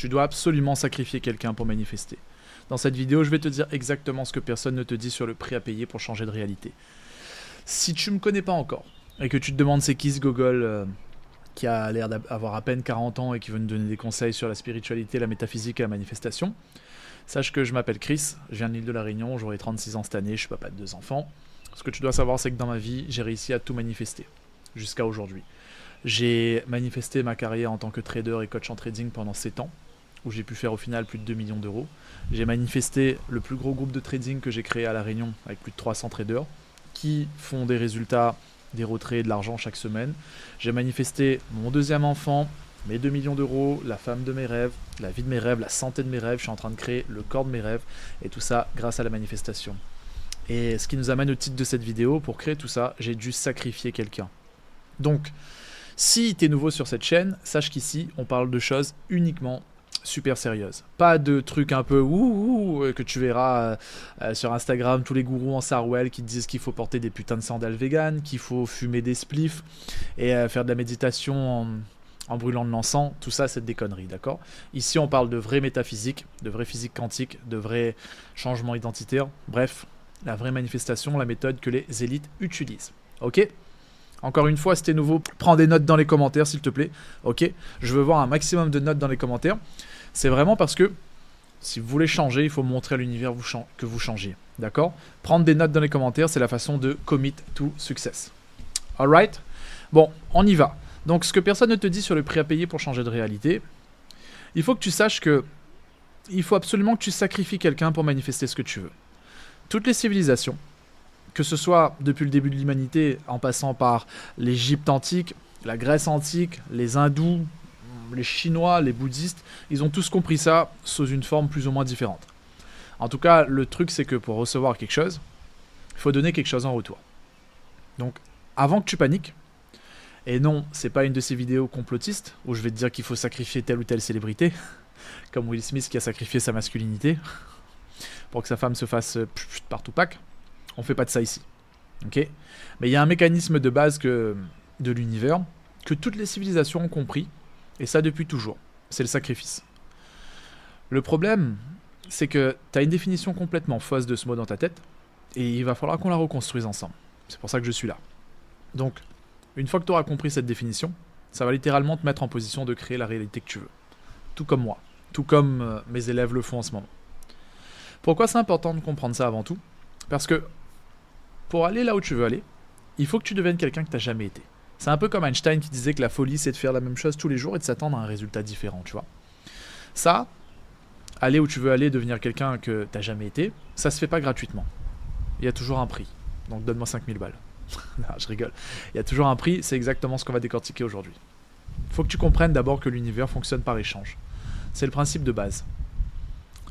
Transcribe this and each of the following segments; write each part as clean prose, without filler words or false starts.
Tu dois absolument sacrifier quelqu'un pour manifester. Dans cette vidéo, je vais te dire exactement ce que personne ne te dit sur le prix à payer pour changer de réalité. Si tu ne me connais pas encore, et que tu te demandes c'est qui ce gogol qui a l'air d'avoir à peine 40 ans et qui veut nous donner des conseils sur la spiritualité, la métaphysique et la manifestation, sache que je m'appelle Chris, je viens de l'île de la Réunion, j'aurai 36 ans cette année, je suis papa de 2 enfants. Ce que tu dois savoir, c'est que dans ma vie, j'ai réussi à tout manifester, jusqu'à aujourd'hui. J'ai manifesté ma carrière en tant que trader et coach en trading pendant 7 ans, où j'ai pu faire au final plus de 2 millions d'euros. J'ai manifesté le plus gros groupe de trading que j'ai créé à La Réunion, avec plus de 300 traders, qui font des résultats, des retraits et de l'argent chaque semaine. J'ai manifesté mon deuxième enfant, mes 2 millions d'euros, la femme de mes rêves, la vie de mes rêves, la santé de mes rêves. Je suis en train de créer le corps de mes rêves, et tout ça grâce à la manifestation. Et ce qui nous amène au titre de cette vidéo, pour créer tout ça, j'ai dû sacrifier quelqu'un. Donc, si tu es nouveau sur cette chaîne, sache qu'ici, on parle de choses uniquement super sérieuses. Pas de trucs un peu ouh que tu verras sur Instagram, tous les gourous en Sarwell qui te disent qu'il faut porter des putains de sandales véganes, qu'il faut fumer des spliffs et faire de la méditation en brûlant de l'encens. Tout ça, c'est des conneries, d'accord? Ici, on parle de vraie métaphysique, de vraie physique quantique, de vrais changements identitaires. Bref, la vraie manifestation, la méthode que les élites utilisent. Ok? Encore une fois, si t'es nouveau, prends des notes dans les commentaires, s'il te plaît. Ok? Je veux voir un maximum de notes dans les commentaires. C'est vraiment parce que si vous voulez changer, il faut montrer à l'univers que vous changez. D'accord? Prendre des notes dans les commentaires, c'est la façon de commit to success. Alright? Bon, on y va. Donc, ce que personne ne te dit sur le prix à payer pour changer de réalité, il faut que tu saches que il faut absolument que tu sacrifies quelqu'un pour manifester ce que tu veux. Toutes les civilisations, que ce soit depuis le début de l'humanité, en passant par l'Égypte antique, la Grèce antique, les hindous, les chinois, les bouddhistes, ils ont tous compris ça sous une forme plus ou moins différente. En tout cas, le truc, c'est que pour recevoir quelque chose, il faut donner quelque chose en retour. Donc, avant que tu paniques, et non, c'est pas une de ces vidéos complotistes, où je vais te dire qu'il faut sacrifier telle ou telle célébrité, comme Will Smith qui a sacrifié sa masculinité, pour que sa femme se fasse par Tupac. On fait pas de ça ici. Ok? Mais il y a un mécanisme de base de l'univers que toutes les civilisations ont compris, et ça depuis toujours. C'est le sacrifice. Le problème, c'est que tu as une définition complètement fausse de ce mot dans ta tête, et il va falloir qu'on la reconstruise ensemble. C'est pour ça que je suis là. Donc, une fois que tu auras compris cette définition, ça va littéralement te mettre en position de créer la réalité que tu veux. Tout comme moi. Tout comme mes élèves le font en ce moment. Pourquoi c'est important de comprendre ça avant tout? Parce que pour aller là où tu veux aller, il faut que tu deviennes quelqu'un que tu n'as jamais été. C'est un peu comme Einstein qui disait que la folie, c'est de faire la même chose tous les jours et de s'attendre à un résultat différent, tu vois. Ça, aller où tu veux aller, devenir quelqu'un que tu n'as jamais été, ça se fait pas gratuitement. Il y a toujours un prix. Donc donne-moi 5000 balles. Non, je rigole. Il y a toujours un prix, c'est exactement ce qu'on va décortiquer aujourd'hui. Il faut que tu comprennes d'abord que l'univers fonctionne par échange. C'est le principe de base.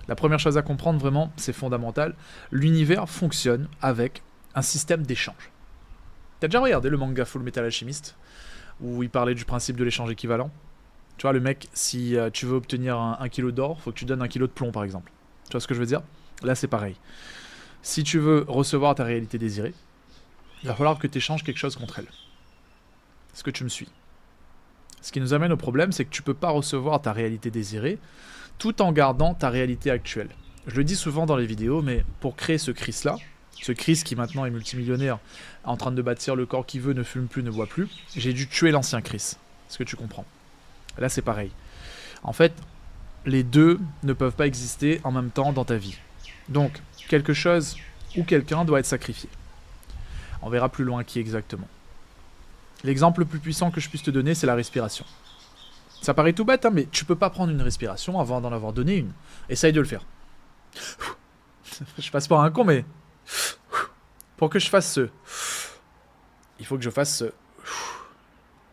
La première chose à comprendre, vraiment, c'est fondamental. L'univers fonctionne avec un système d'échange. T'as déjà regardé le manga Full Metal Alchemist, où il parlait du principe de l'échange équivalent? Tu vois, le mec, si tu veux obtenir 1 kilo d'or, faut que tu donnes 1 kilo de plomb, par exemple. Tu vois ce que je veux dire? Là, c'est pareil. Si tu veux recevoir ta réalité désirée, il va falloir que tu échanges quelque chose contre elle. Est-ce que tu me suis? Ce qui nous amène au problème, c'est que tu peux pas recevoir ta réalité désirée tout en gardant ta réalité actuelle. Je le dis souvent dans les vidéos, mais pour créer ce Chris-là, ce Chris qui maintenant est multimillionnaire, en train de bâtir le corps qu'il veut, ne fume plus, ne boit plus, j'ai dû tuer l'ancien Chris. Est-ce que tu comprends? Là, c'est pareil. En fait, les deux ne peuvent pas exister en même temps dans ta vie. Donc, quelque chose ou quelqu'un doit être sacrifié. On verra plus loin qui exactement. L'exemple le plus puissant que je puisse te donner, c'est la respiration. Ça paraît tout bête, hein, mais tu peux pas prendre une respiration avant d'en avoir donné une. Essaye de le faire. Je passe pour un con, mais... Pour que je fasse ce... Il faut que je fasse ce...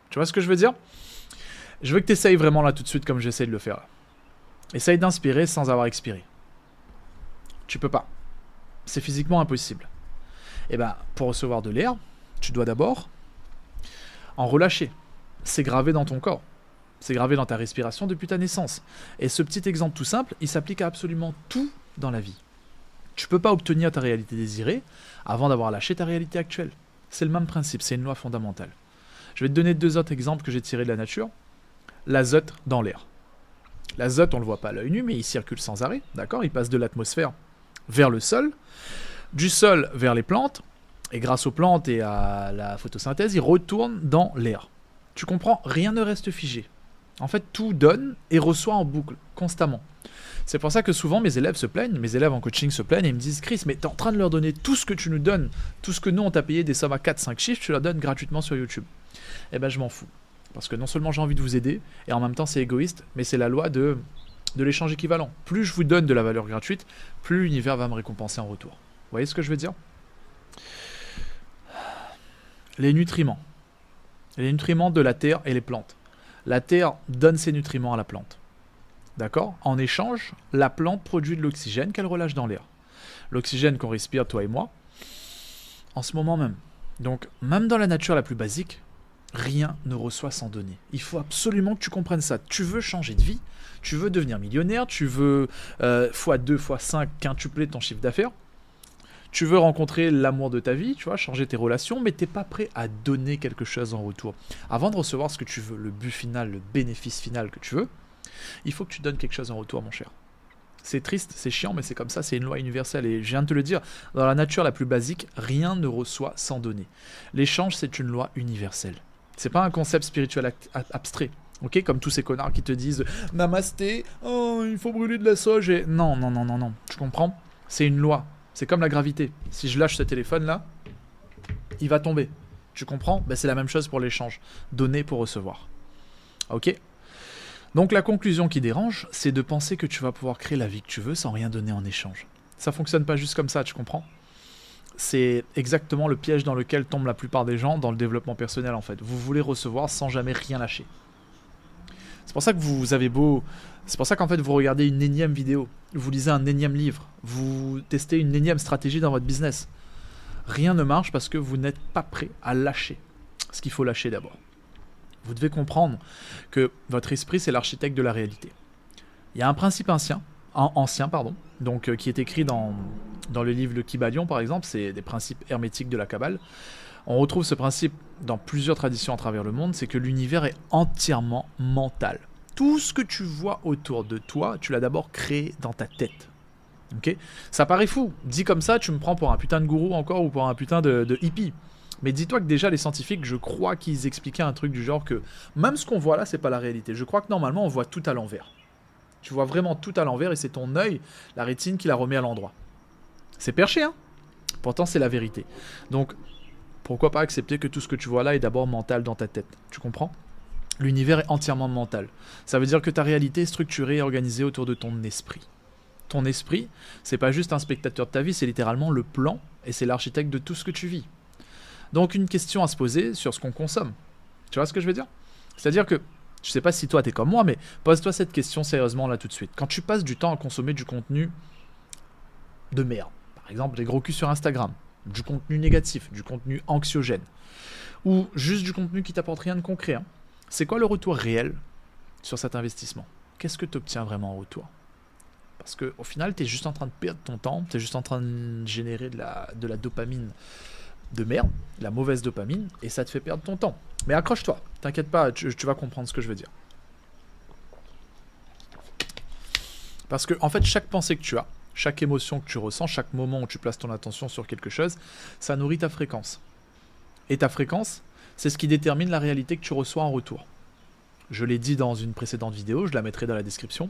Tu vois ce que je veux dire? Je veux que tu essayes vraiment là tout de suite comme j'essaie de le faire là. Essaye d'inspirer sans avoir expiré. Tu peux pas. C'est physiquement impossible. Et ben, pour recevoir de l'air, tu dois d'abord en relâcher. C'est gravé dans ton corps. C'est gravé dans ta respiration depuis ta naissance. Et ce petit exemple tout simple, il s'applique à absolument tout dans la vie. Tu peux pas obtenir ta réalité désirée avant d'avoir lâché ta réalité actuelle. C'est le même principe, c'est une loi fondamentale. Je vais te donner 2 autres exemples que j'ai tirés de la nature. L'azote dans l'air. L'azote, on le voit pas à l'œil nu, mais il circule sans arrêt, d'accord? Il passe de l'atmosphère vers le sol, du sol vers les plantes, et grâce aux plantes et à la photosynthèse, il retourne dans l'air. Tu comprends? Rien ne reste figé. En fait, tout donne et reçoit en boucle, constamment. C'est pour ça que souvent mes élèves se plaignent, mes élèves en coaching se plaignent et ils me disent: Chris, mais t'es en train de leur donner tout ce que tu nous donnes, tout ce que nous on t'a payé des sommes à 4-5 chiffres, tu leur donnes gratuitement sur YouTube. Eh ben je m'en fous. Parce que non seulement j'ai envie de vous aider, et en même temps c'est égoïste, mais c'est la loi de l'échange équivalent. Plus je vous donne de la valeur gratuite, plus l'univers va me récompenser en retour. Vous voyez ce que je veux dire? Les nutriments. Les nutriments de la terre et les plantes. La terre donne ses nutriments à la plante. D'accord? En échange, la plante produit de l'oxygène qu'elle relâche dans l'air. L'oxygène qu'on respire, toi et moi, en ce moment même. Donc, même dans la nature la plus basique, rien ne reçoit sans donner. Il faut absolument que tu comprennes ça. Tu veux changer de vie, tu veux devenir millionnaire, tu veux x2, x5 quintupler ton chiffre d'affaires, tu veux rencontrer l'amour de ta vie, tu vois, changer tes relations, mais tu n'es pas prêt à donner quelque chose en retour. Avant de recevoir ce que tu veux, le but final, le bénéfice final que tu veux, il faut que tu donnes quelque chose en retour, mon cher. C'est triste, c'est chiant, mais c'est comme ça, c'est une loi universelle. Et je viens de te le dire, dans la nature la plus basique, rien ne reçoit sans donner. L'échange, c'est une loi universelle. C'est pas un concept spirituel abstrait, ok? Comme tous ces connards qui te disent « Namasté, oh, il faut brûler de la sauge et... » Non, non, non, non, non, tu comprends? C'est une loi. C'est comme la gravité. Si je lâche ce téléphone-là, il va tomber. Tu comprends? Ben, c'est la même chose pour l'échange. Donner pour recevoir. Ok? Donc la conclusion qui dérange, c'est de penser que tu vas pouvoir créer la vie que tu veux sans rien donner en échange. Ça fonctionne pas juste comme ça, tu comprends? C'est exactement le piège dans lequel tombent la plupart des gens dans le développement personnel en fait. Vous voulez recevoir sans jamais rien lâcher. C'est pour ça que vous avez beau... C'est pour ça qu'en fait vous regardez une énième vidéo, vous lisez un énième livre, vous testez une énième stratégie dans votre business. Rien ne marche parce que vous n'êtes pas prêt à lâcher ce qu'il faut lâcher d'abord. Vous devez comprendre que votre esprit c'est l'architecte de la réalité. Il y a un principe ancien, donc, qui est écrit dans le livre Le Kybalion par exemple, c'est des principes hermétiques de la Kabbale. On retrouve ce principe dans plusieurs traditions à travers le monde, c'est que l'univers est entièrement mental. Tout ce que tu vois autour de toi, tu l'as d'abord créé dans ta tête. Okay? Ça paraît fou. Dit comme ça, tu me prends pour un putain de gourou encore ou pour un putain de hippie. Mais dis-toi que déjà les scientifiques, je crois qu'ils expliquaient un truc du genre que même ce qu'on voit là, c'est pas la réalité. Je crois que normalement, on voit tout à l'envers. Tu vois vraiment tout à l'envers et c'est ton œil, la rétine, qui la remet à l'endroit. C'est perché, hein? Pourtant, c'est la vérité. Donc, pourquoi pas accepter que tout ce que tu vois là est d'abord mental dans ta tête? Tu comprends? L'univers est entièrement mental. Ça veut dire que ta réalité est structurée et organisée autour de ton esprit. Ton esprit, c'est pas juste un spectateur de ta vie, c'est littéralement le plan et c'est l'architecte de tout ce que tu vis. Donc une question à se poser sur ce qu'on consomme. Tu vois ce que je veux dire? C'est-à-dire que, je sais pas si toi t'es comme moi, mais pose-toi cette question sérieusement là tout de suite. Quand tu passes du temps à consommer du contenu de merde, par exemple des gros culs sur Instagram, du contenu négatif, du contenu anxiogène, ou juste du contenu qui t'apporte rien de concret, hein, c'est quoi le retour réel sur cet investissement? Qu'est-ce que tu obtiens vraiment en retour? Parce qu'au final, tu es juste en train de perdre ton temps, tu es juste en train de générer de la dopamine de merde, la mauvaise dopamine, et ça te fait perdre ton temps. Mais accroche-toi, t'inquiète pas, tu vas comprendre ce que je veux dire. Parce que, en fait, chaque pensée que tu as, chaque émotion que tu ressens, chaque moment où tu places ton attention sur quelque chose, ça nourrit ta fréquence. Et ta fréquence, c'est ce qui détermine la réalité que tu reçois en retour. Je l'ai dit dans une précédente vidéo, je la mettrai dans la description.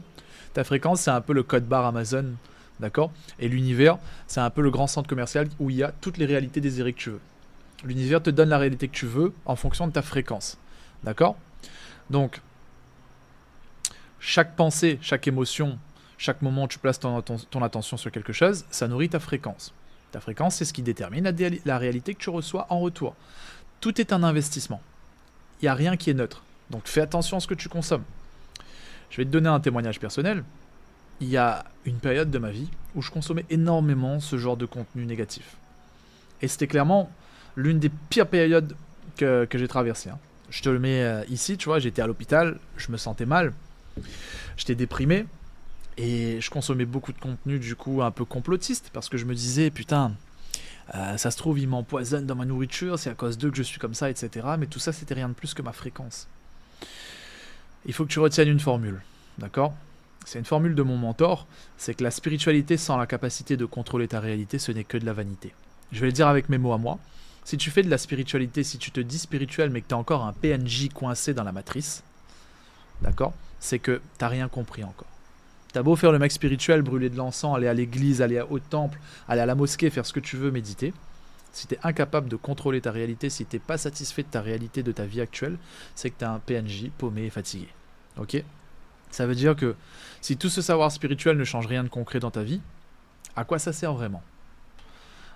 Ta fréquence, c'est un peu le code barre Amazon, d'accord? Et l'univers, c'est un peu le grand centre commercial où il y a toutes les réalités désirées que tu veux. L'univers te donne la réalité que tu veux en fonction de ta fréquence, d'accord? Donc, chaque pensée, chaque émotion, chaque moment où tu places ton attention sur quelque chose, ça nourrit ta fréquence. Ta fréquence, c'est ce qui détermine la réalité que tu reçois en retour. Tout est un investissement. Il n'y a rien qui est neutre. Donc fais attention à ce que tu consommes. Je vais te donner un témoignage personnel. Il y a une période de ma vie où je consommais énormément ce genre de contenu négatif. Et c'était clairement l'une des pires périodes que j'ai traversées. Hein. Je te le mets ici, tu vois, j'étais à l'hôpital, je me sentais mal, j'étais déprimé, et je consommais beaucoup de contenu du coup un peu complotiste, parce que je me disais, putain, ça se trouve, ils m'empoisonnent dans ma nourriture, c'est à cause d'eux que je suis comme ça, etc. Mais tout ça, c'était rien de plus que ma fréquence. Il faut que tu retiennes une formule, d'accord? c'est une formule de mon mentor, c'est que la spiritualité sans la capacité de contrôler ta réalité, ce n'est que de la vanité. Je vais le dire avec mes mots à moi. Si tu fais de la spiritualité, si tu te dis spirituel, mais que tu as encore un PNJ coincé dans la matrice, d'accord, c'est que tu n'as rien compris encore. T'as beau faire le mec spirituel, brûler de l'encens, aller à l'église, aller au temple, aller à la mosquée, faire ce que tu veux, méditer. Si tu es incapable de contrôler ta réalité, si tu n'es pas satisfait de ta réalité, de ta vie actuelle, c'est que tu as un PNJ paumé et fatigué. Ok ? Ça veut dire que si tout ce savoir spirituel ne change rien de concret dans ta vie, à quoi ça sert vraiment ?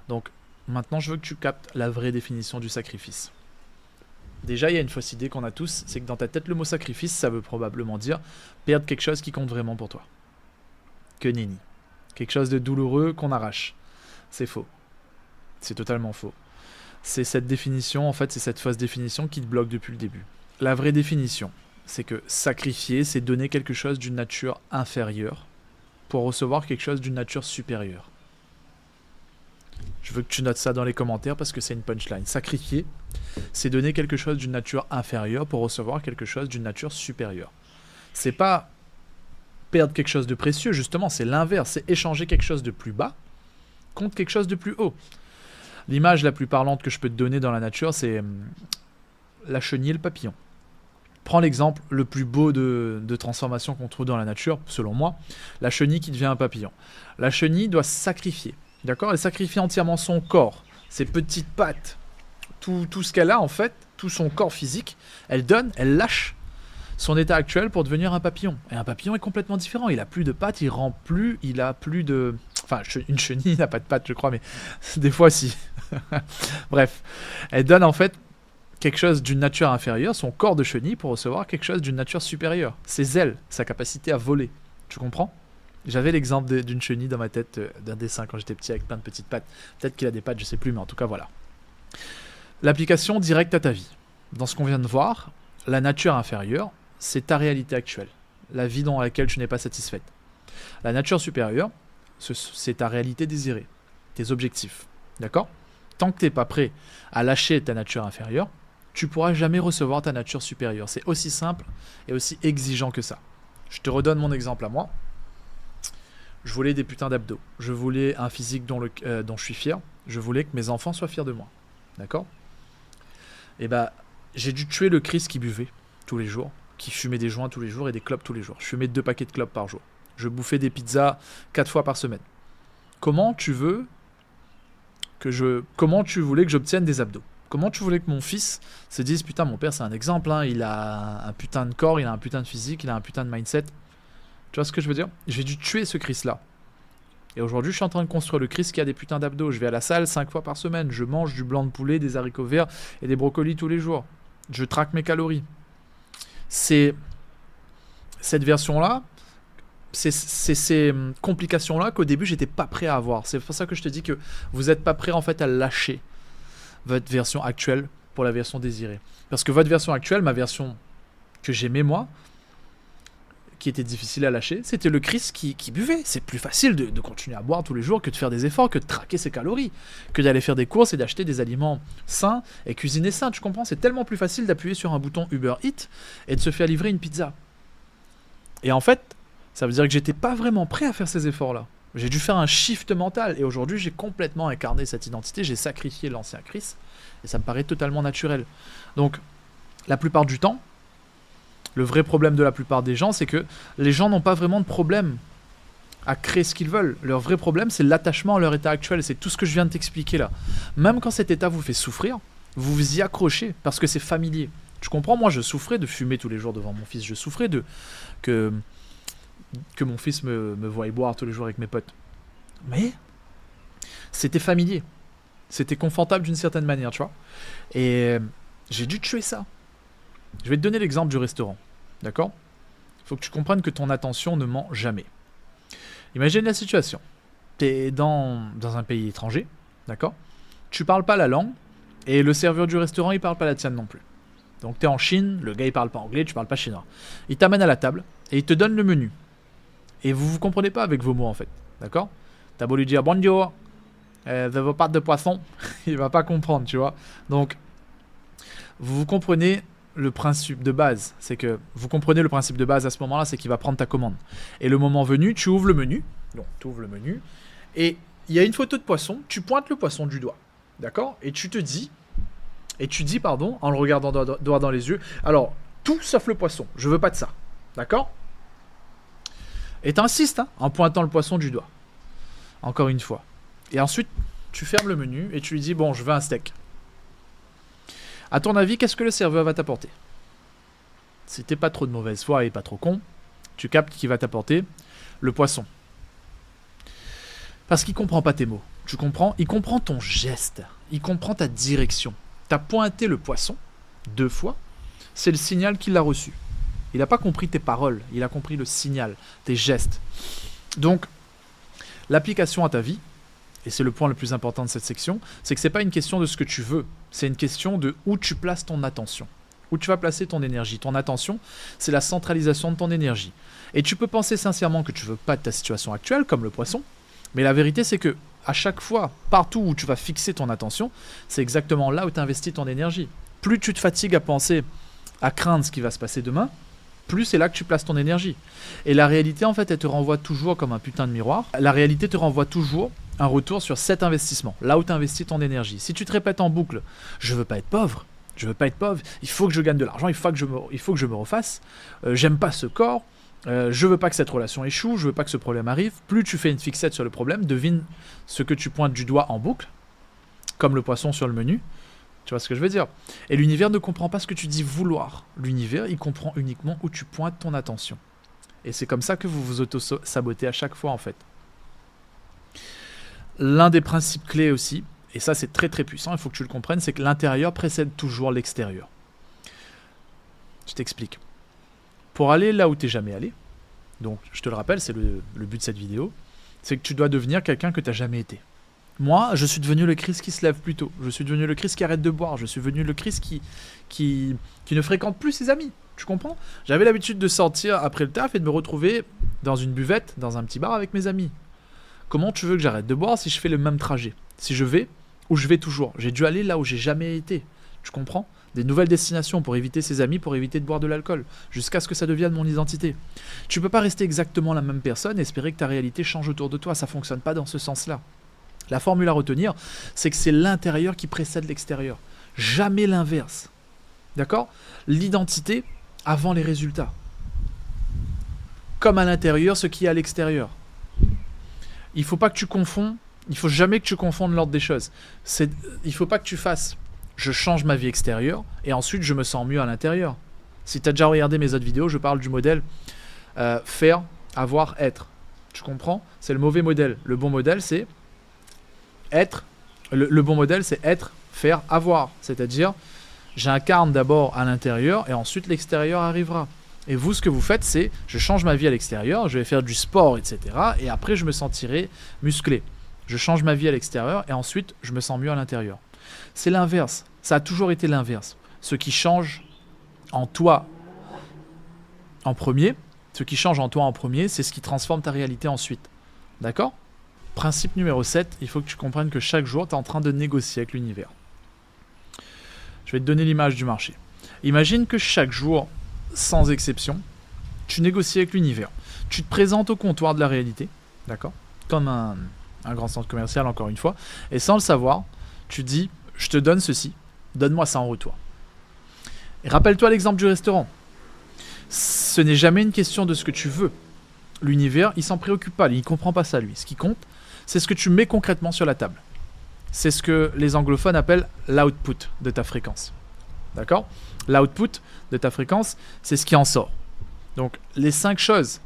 Donc, maintenant, je veux que tu captes la vraie définition du sacrifice. Déjà, il y a une fausse idée qu'on a tous, c'est que dans ta tête, le mot sacrifice, ça veut probablement dire perdre quelque chose qui compte vraiment pour toi. Que nenni. Quelque chose de douloureux qu'on arrache. C'est faux. C'est totalement faux. C'est cette définition, en fait, c'est cette fausse définition qui te bloque depuis le début. La vraie définition, c'est que sacrifier, c'est donner quelque chose d'une nature inférieure pour recevoir quelque chose d'une nature supérieure. Je veux que tu notes ça dans les commentaires parce que c'est une punchline. Sacrifier, c'est donner quelque chose d'une nature inférieure pour recevoir quelque chose d'une nature supérieure. C'est pas perdre quelque chose de précieux, justement, c'est l'inverse. C'est échanger quelque chose de plus bas contre quelque chose de plus haut. L'image la plus parlante que je peux te donner dans la nature, c'est la chenille et le papillon. Prends l'exemple le plus beau de transformation qu'on trouve dans la nature, selon moi, la chenille qui devient un papillon. La chenille doit se sacrifier, d'accord ? Elle sacrifie entièrement son corps, ses petites pattes, tout ce qu'elle a en fait, tout son corps physique, elle donne, elle lâche son état actuel pour devenir un papillon. Et un papillon est complètement différent, il a plus de pattes, il rend plus, il a plus de... Enfin, une chenille n'a pas de pattes, je crois, mais des fois si. Bref, elle donne en fait quelque chose d'une nature inférieure, son corps de chenille, pour recevoir quelque chose d'une nature supérieure. Ses ailes, sa capacité à voler. Tu comprends ? J'avais l'exemple d'une chenille dans ma tête, d'un dessin quand j'étais petit avec plein de petites pattes. Peut-être qu'il a des pattes, je sais plus, mais en tout cas voilà. L'application directe à ta vie. Dans ce qu'on vient de voir, la nature inférieure, c'est ta réalité actuelle, la vie dans laquelle tu n'es pas satisfaite. La nature supérieure, c'est ta réalité désirée, tes objectifs. D'accord ? Tant que tu n'es pas prêt à lâcher ta nature inférieure, tu ne pourras jamais recevoir ta nature supérieure. C'est aussi simple et aussi exigeant que ça. Je te redonne mon exemple à moi. Je voulais des putains d'abdos. Je voulais un physique dont je suis fier. Je voulais que mes enfants soient fiers de moi. D'accord ? Et j'ai dû tuer le Christ qui buvait tous les jours, qui fumait des joints tous les jours et des clopes tous les jours. Je fumais 2 paquets de clopes par jour. Je bouffais des pizzas 4 fois par semaine. Comment tu voulais que j'obtienne des abdos ? Comment tu voulais que mon fils se dise putain, mon père c'est un exemple, hein, il a un putain de corps, il a un putain de physique, il a un putain de mindset. Tu vois ce que je veux dire ? J'ai dû tuer ce Christ-là. Et aujourd'hui, je suis en train de construire le Christ qui a des putains d'abdos. Je vais à la salle 5 fois par semaine. Je mange du blanc de poulet, des haricots verts et des brocolis tous les jours. Je traque mes calories. C'est cette version-là, c'est ces complications-là qu'au début, j'étais pas prêt à avoir. C'est pour ça que je te dis que vous n'êtes pas prêt en fait à lâcher votre version actuelle pour la version désirée. Parce que votre version actuelle, ma version que j'aimais moi, qui était difficile à lâcher, c'était le Christ qui buvait. C'est plus facile de continuer à boire tous les jours que de faire des efforts, que de traquer ses calories, que d'aller faire des courses et d'acheter des aliments sains et cuisiner sain, tu comprends ? C'est tellement plus facile d'appuyer sur un bouton Uber Eats et de se faire livrer une pizza. Et en fait, ça veut dire que j'étais pas vraiment prêt à faire ces efforts-là. J'ai dû faire un shift mental et aujourd'hui, j'ai complètement incarné cette identité, j'ai sacrifié l'ancien Christ et ça me paraît totalement naturel. Donc, la plupart du temps, le vrai problème de la plupart des gens, c'est que les gens n'ont pas vraiment de problème à créer ce qu'ils veulent. Leur vrai problème, c'est l'attachement à leur état actuel. C'est tout ce que je viens de t'expliquer là. Même quand cet état vous fait souffrir, vous vous y accrochez parce que c'est familier. Tu comprends ? Moi, je souffrais de fumer tous les jours devant mon fils. Je souffrais que mon fils me voie boire tous les jours avec mes potes. Mais c'était familier. C'était confortable d'une certaine manière, tu vois. Et j'ai dû tuer ça. Je vais te donner l'exemple du restaurant, d'accord ? Il faut que tu comprennes que ton attention ne ment jamais. Imagine la situation. Tu es dans un pays étranger, d'accord ? Tu parles pas la langue, et le serveur du restaurant, il parle pas la tienne non plus. Donc tu es en Chine, le gars il parle pas anglais, tu parles pas chinois. Il t'amène à la table, et il te donne le menu. Et vous comprenez pas avec vos mots en fait, d'accord ? T'as beau lui dire « Bonjour, de vos pâtes de poisson », il va pas comprendre, tu vois. Donc, vous comprenez le principe de base, c'est que vous comprenez le principe de base à ce moment-là, c'est qu'il va prendre ta commande. Et le moment venu, tu ouvres le menu. Donc, tu ouvres le menu. Et il y a une photo de poisson. Tu pointes le poisson du doigt. D'accord? Et tu dis, en le regardant droit dans les yeux, alors, tout sauf le poisson. Je veux pas de ça. D'accord? Et tu insistes en pointant le poisson du doigt. Encore une fois. Et ensuite, tu fermes le menu et tu lui dis, bon, je veux un steak. À ton avis, qu'est-ce que le serveur va t'apporter? Si t'es pas trop de mauvaise foi et pas trop con, tu captes qu'il va t'apporter le poisson. Parce qu'il comprend pas tes mots. Tu comprends? Il comprend ton geste. Il comprend ta direction. T'as pointé le poisson 2 fois. C'est le signal qu'il a reçu. Il n'a pas compris tes paroles. Il a compris le signal, tes gestes. Donc, l'application à ta vie, et c'est le point le plus important de cette section, c'est que c'est pas une question de ce que tu veux, c'est une question de où tu places ton attention, où tu vas placer ton énergie. Ton attention, c'est la centralisation de ton énergie. Et tu peux penser sincèrement que tu veux pas de ta situation actuelle, comme le poisson, mais la vérité c'est que à chaque fois, partout où tu vas fixer ton attention, c'est exactement là où tu investis ton énergie. Plus tu te fatigues à penser, à craindre ce qui va se passer demain, plus c'est là que tu places ton énergie. Et la réalité, en fait, elle te renvoie toujours comme un putain de miroir. La réalité te renvoie toujours un retour sur cet investissement, là où tu investis ton énergie. Si tu te répètes en boucle, je veux pas être pauvre, il faut que je gagne de l'argent, il faut que je me refasse, j'aime pas ce corps, je veux pas que cette relation échoue, je veux pas que ce problème arrive. Plus tu fais une fixette sur le problème, devine ce que tu pointes du doigt en boucle, comme le poisson sur le menu. Tu vois ce que je veux dire? Et l'univers ne comprend pas ce que tu dis vouloir. L'univers, il comprend uniquement où tu pointes ton attention. Et c'est comme ça que vous vous auto-sabotez à chaque fois, en fait. L'un des principes clés aussi, et ça c'est très très puissant, il faut que tu le comprennes, c'est que l'intérieur précède toujours l'extérieur. Je t'explique. Pour aller là où tu n'es jamais allé, donc je te le rappelle, c'est le but de cette vidéo, c'est que tu dois devenir quelqu'un que tu n'as jamais été. Moi, je suis devenu le Chris qui se lève plus tôt. Je suis devenu le Chris qui arrête de boire. Je suis devenu le Chris qui ne fréquente plus ses amis. Tu comprends? J'avais l'habitude de sortir après le taf et de me retrouver dans une buvette, dans un petit bar avec mes amis. Comment tu veux que j'arrête de boire si je fais le même trajet? Si je vais où je vais toujours. J'ai dû aller là où j'ai jamais été. Tu comprends? Des nouvelles destinations pour éviter ses amis, pour éviter de boire de l'alcool, jusqu'à ce que ça devienne mon identité. Tu peux pas rester exactement la même personne et espérer que ta réalité change autour de toi. Ça fonctionne pas dans ce sens-là. La formule à retenir, c'est que c'est l'intérieur qui précède l'extérieur. Jamais l'inverse. D'accord? L'identité avant les résultats. Comme à l'intérieur, ce qui est à l'extérieur. Il faut pas que tu confonds, il faut jamais que tu confondes l'ordre des choses. Il faut pas que tu fasses je change ma vie extérieure et ensuite je me sens mieux à l'intérieur. Si tu as déjà regardé mes autres vidéos, je parle du modèle faire, avoir, être. Tu comprends? C'est le mauvais modèle. Le bon modèle, c'est être. Le bon modèle, c'est être, faire, avoir. C'est-à-dire, j'incarne d'abord à l'intérieur et ensuite l'extérieur arrivera. Et vous, ce que vous faites, c'est je change ma vie à l'extérieur, je vais faire du sport, etc. Et après, je me sentirai musclé. Je change ma vie à l'extérieur et ensuite, je me sens mieux à l'intérieur. C'est l'inverse. Ça a toujours été l'inverse. Ce qui change en toi en premier, c'est ce qui transforme ta réalité ensuite. D'accord? Principe numéro 7, il faut que tu comprennes que chaque jour, tu es en train de négocier avec l'univers. Je vais te donner l'image du marché. Imagine que chaque jour, sans exception, tu négocies avec l'univers. Tu te présentes au comptoir de la réalité, d'accord? Comme un grand centre commercial, encore une fois, et sans le savoir, tu dis, je te donne ceci, donne-moi ça en retour. Et rappelle-toi l'exemple du restaurant. Ce n'est jamais une question de ce que tu veux. L'univers, il s'en préoccupe pas, il ne comprend pas ça, lui. Ce qui compte, c'est ce que tu mets concrètement sur la table. C'est ce que les anglophones appellent l'output de ta fréquence. D'accord? L'output de ta fréquence, c'est ce qui en sort. Donc, les 5 choses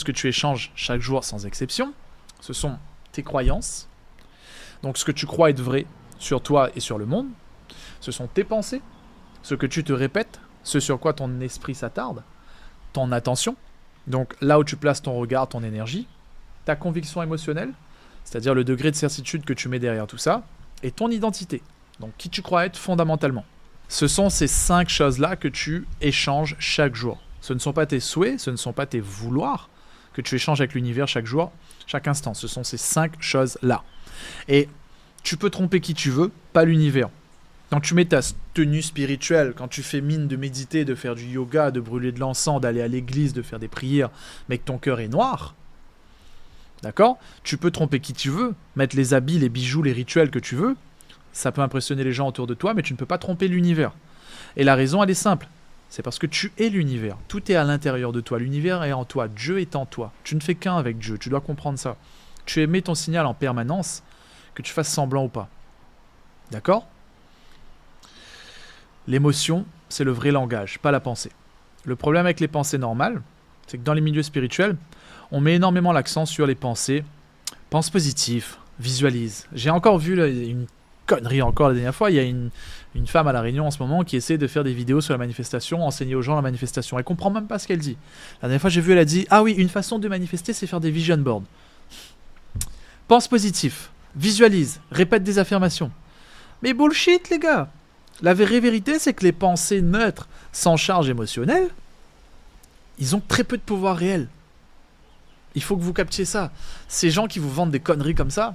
que tu échanges chaque jour sans exception, ce sont tes croyances, donc ce que tu crois être vrai sur toi et sur le monde, ce sont tes pensées, ce que tu te répètes, ce sur quoi ton esprit s'attarde, ton attention, donc là où tu places ton regard, ton énergie, ta conviction émotionnelle, c'est-à-dire le degré de certitude que tu mets derrière tout ça, et ton identité, donc qui tu crois être fondamentalement. Ce sont ces 5 choses-là que tu échanges chaque jour. Ce ne sont pas tes souhaits, ce ne sont pas tes vouloirs que tu échanges avec l'univers chaque jour, chaque instant. Ce sont ces 5 choses-là. Et tu peux tromper qui tu veux, pas l'univers. Quand tu mets ta tenue spirituelle, quand tu fais mine de méditer, de faire du yoga, de brûler de l'encens, d'aller à l'église, de faire des prières, mais que ton cœur est noir, d'accord? Tu peux tromper qui tu veux, mettre les habits, les bijoux, les rituels que tu veux, ça peut impressionner les gens autour de toi, mais tu ne peux pas tromper l'univers. Et la raison, elle est simple. C'est parce que tu es l'univers. Tout est à l'intérieur de toi. L'univers est en toi. Dieu est en toi. Tu ne fais qu'un avec Dieu. Tu dois comprendre ça. Tu émets ton signal en permanence, que tu fasses semblant ou pas. D'accord? L'émotion, c'est le vrai langage, pas la pensée. Le problème avec les pensées normales, c'est que dans les milieux spirituels, on met énormément l'accent sur les pensées. Pense positif, visualise. J'ai encore vu là, une connerie encore la dernière fois. Il y a une femme à La Réunion en ce moment qui essaie de faire des vidéos sur la manifestation, enseigner aux gens la manifestation. Elle comprend même pas ce qu'elle dit. La dernière fois, j'ai vu, elle a dit « Ah oui, une façon de manifester, c'est faire des vision boards. » Pense positif, visualise, répète des affirmations. Mais bullshit, les gars! La vraie vérité, c'est que les pensées neutres, sans charge émotionnelle, ils ont très peu de pouvoir réel. Il faut que vous captiez ça. Ces gens qui vous vendent des conneries comme ça,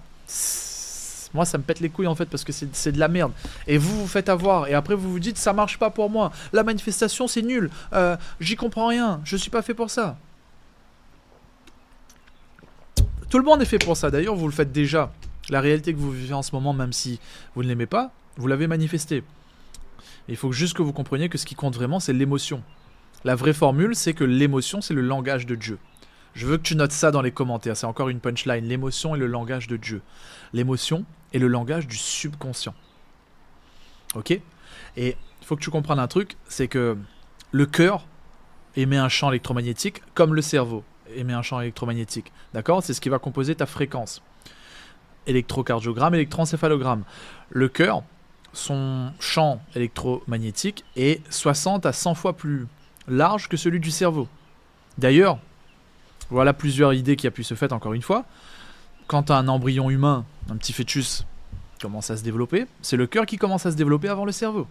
moi ça me pète les couilles en fait parce que c'est de la merde. Et vous vous faites avoir et après vous vous dites ça marche pas pour moi. La manifestation c'est nul. J'y comprends rien. Je suis pas fait pour ça. Tout le monde est fait pour ça. D'ailleurs vous le faites déjà. La réalité que vous vivez en ce moment, même si vous ne l'aimez pas, vous l'avez manifesté. Il faut juste que vous compreniez que ce qui compte vraiment, c'est l'émotion. La vraie formule, c'est que l'émotion, c'est le langage de Dieu. Je veux que tu notes ça dans les commentaires. C'est encore une punchline. L'émotion est le langage de Dieu. L'émotion est le langage du subconscient. Ok? Et il faut que tu comprennes un truc, c'est que le cœur émet un champ électromagnétique comme le cerveau émet un champ électromagnétique. D'accord? C'est ce qui va composer ta fréquence. Électrocardiogramme, électroencéphalogramme. Le cœur, son champ électromagnétique est 60 à 100 fois plus large que celui du cerveau. D'ailleurs, voilà plusieurs idées qui a pu se faire encore une fois. Quand un embryon humain, un petit fœtus, commence à se développer, c'est le cœur qui commence à se développer avant le cerveau.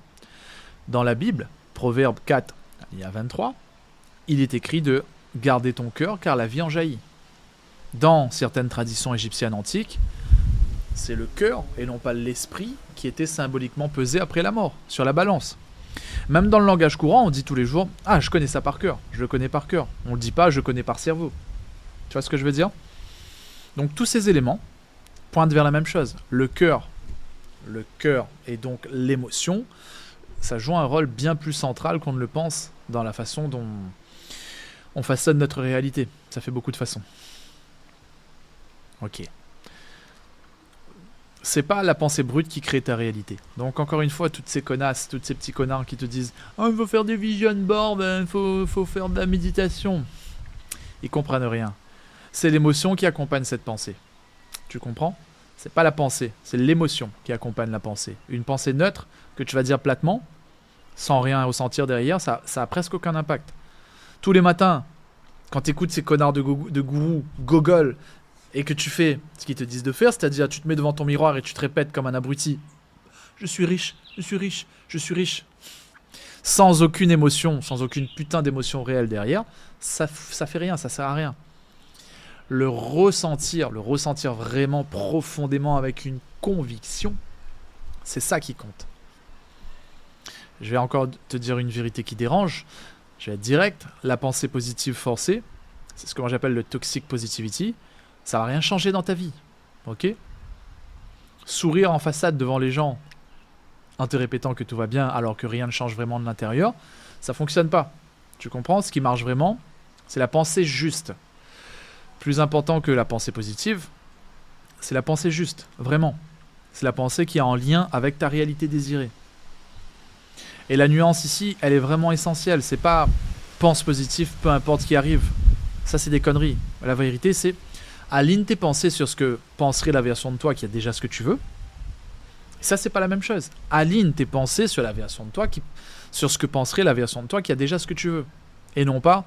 Dans la Bible, Proverbe 4, il y a 23, il est écrit de garder ton cœur car la vie en jaillit. Dans certaines traditions égyptiennes antiques, c'est le cœur et non pas l'esprit qui était symboliquement pesé après la mort, sur la balance. Même dans le langage courant, on dit tous les jours « Ah, je connais ça par cœur, je le connais par cœur ». On ne dit pas « je connais par cerveau ». Tu vois ce que je veux dire? Donc tous ces éléments pointent vers la même chose. Le cœur et donc l'émotion, ça joue un rôle bien plus central qu'on ne le pense dans la façon dont on façonne notre réalité. Ça fait beaucoup de façons. Ok. C'est pas la pensée brute qui crée ta réalité. Donc encore une fois, toutes ces connasses, tous ces petits connards qui te disent « Oh, il faut faire des vision boards, il faut faire de la méditation ». Ils comprennent rien. C'est l'émotion qui accompagne cette pensée. Tu comprends? C'est pas la pensée, c'est l'émotion qui accompagne la pensée. Une pensée neutre, que tu vas dire platement, sans rien ressentir derrière, ça a presque aucun impact. Tous les matins, quand tu écoutes ces connards de gourous, gogol, et que tu fais ce qu'ils te disent de faire, c'est-à-dire tu te mets devant ton miroir et tu te répètes comme un abruti « Je suis riche, je suis riche, je suis riche », sans aucune émotion, sans aucune putain d'émotion réelle derrière, ça fait rien, ça sert à rien. Le ressentir vraiment profondément avec une conviction, c'est ça qui compte. Je vais encore te dire une vérité qui dérange, je vais être direct, la pensée positive forcée, c'est ce que moi j'appelle le toxic positivity, ça va rien changer dans ta vie, ok? Sourire en façade devant les gens en te répétant que tout va bien alors que rien ne change vraiment de l'intérieur, ça fonctionne pas. Tu comprends? Ce qui marche vraiment, c'est la pensée juste. Plus important que la pensée positive, c'est la pensée juste, vraiment. C'est la pensée qui est en lien avec ta réalité désirée. Et la nuance ici, elle est vraiment essentielle. C'est pas pense positif, peu importe ce qui arrive. Ça, c'est des conneries. La vérité, c'est aligne tes pensées sur ce que penserait la version de toi qui a déjà ce que tu veux. Et ça, c'est pas la même chose. Aligne tes pensées sur la version de toi sur ce que penserait la version de toi qui a déjà ce que tu veux. Et non pas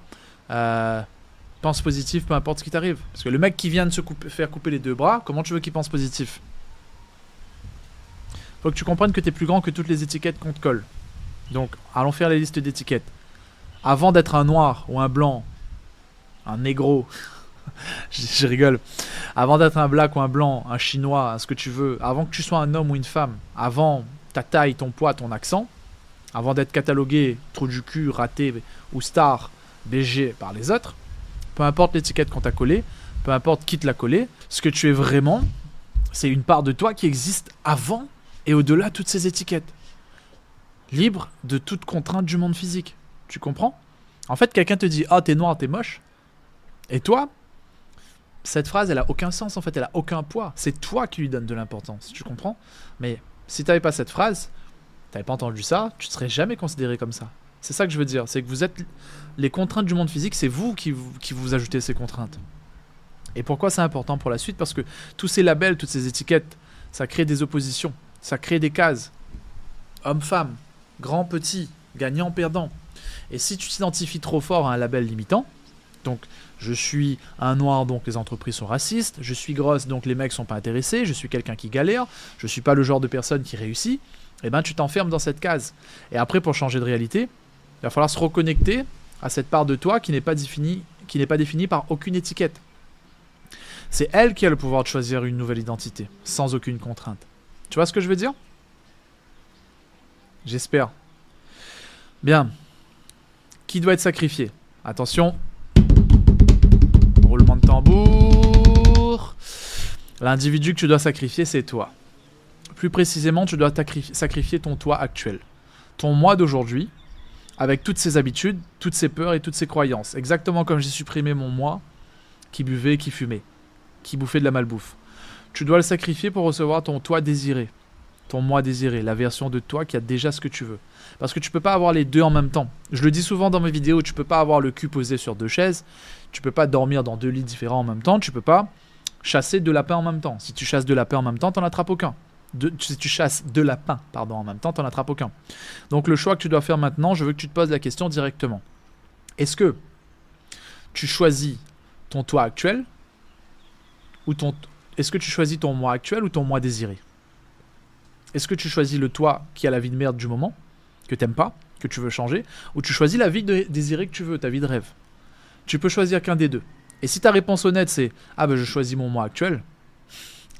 pense positif, peu importe ce qui t'arrive. Parce que le mec qui vient de faire couper les deux bras, comment tu veux qu'il pense positif? Faut que tu comprennes que tu es plus grand que toutes les étiquettes qu'on te colle. Donc, allons faire les listes d'étiquettes. Avant d'être un noir ou un blanc, un négro, je rigole. Avant d'être un black ou un blanc, un chinois, ce que tu veux, avant que tu sois un homme ou une femme, avant ta taille, ton poids, ton accent, avant d'être catalogué trou du cul, raté ou star, BG par les autres, peu importe l'étiquette qu'on t'a collée, peu importe qui te l'a collée, ce que tu es vraiment, c'est une part de toi qui existe avant et au-delà de toutes ces étiquettes. Libre de toute contrainte du monde physique. Tu comprends? En fait, quelqu'un te dit « Ah, t'es noir, t'es moche ». Et toi, cette phrase, elle a aucun sens, en fait, elle a aucun poids. C'est toi qui lui donnes de l'importance, tu comprends? Mais si t'avais pas cette phrase, t'avais pas entendu ça, tu serais jamais considéré comme ça. C'est ça que je veux dire, c'est que vous êtes... Les contraintes du monde physique, c'est vous qui vous ajoutez ces contraintes. Et pourquoi c'est important pour la suite? Parce que tous ces labels, toutes ces étiquettes, ça crée des oppositions, ça crée des cases. Homme-femme, grand, petit, gagnant, perdant. Et si tu t'identifies trop fort à un label limitant, donc je suis un noir donc les entreprises sont racistes, je suis grosse donc les mecs sont pas intéressés, je suis quelqu'un qui galère, je suis pas le genre de personne qui réussit, et ben tu t'enfermes dans cette case. Et après pour changer de réalité, il va falloir se reconnecter à cette part de toi qui n'est pas définie par aucune étiquette. C'est elle qui a le pouvoir de choisir une nouvelle identité, sans aucune contrainte. Tu vois ce que je veux dire? J'espère. Bien. Qui doit être sacrifié? Attention. Roulement de tambour. L'individu que tu dois sacrifier, c'est toi. Plus précisément, tu dois sacrifier ton toi actuel. Ton moi d'aujourd'hui, avec toutes ses habitudes, toutes ses peurs et toutes ses croyances. Exactement comme j'ai supprimé mon moi qui buvait et qui fumait, qui bouffait de la malbouffe. Tu dois le sacrifier pour recevoir ton toi désiré. Ton moi désiré, la version de toi qui a déjà ce que tu veux. Parce que tu peux pas avoir les deux en même temps. Je le dis souvent dans mes vidéos, tu peux pas avoir le cul posé sur deux chaises, tu peux pas dormir dans deux lits différents en même temps, tu peux pas chasser deux lapins en même temps. Si tu chasses deux lapins en même temps, t'en attrapes aucun. Si tu chasses deux lapins, en même temps, t'en attrapes aucun. Donc le choix que tu dois faire maintenant, je veux que tu te poses la question directement. Est-ce que tu choisis ton toi actuel ou est-ce que tu choisis ton moi actuel ou ton moi désiré? Est-ce que tu choisis le toi qui a la vie de merde du moment, que t'aimes pas, que tu veux changer, ou tu choisis la vie désirée que tu veux, ta vie de rêve? Tu peux choisir qu'un des deux. Et si ta réponse honnête c'est « Ah ben je choisis mon moi actuel »,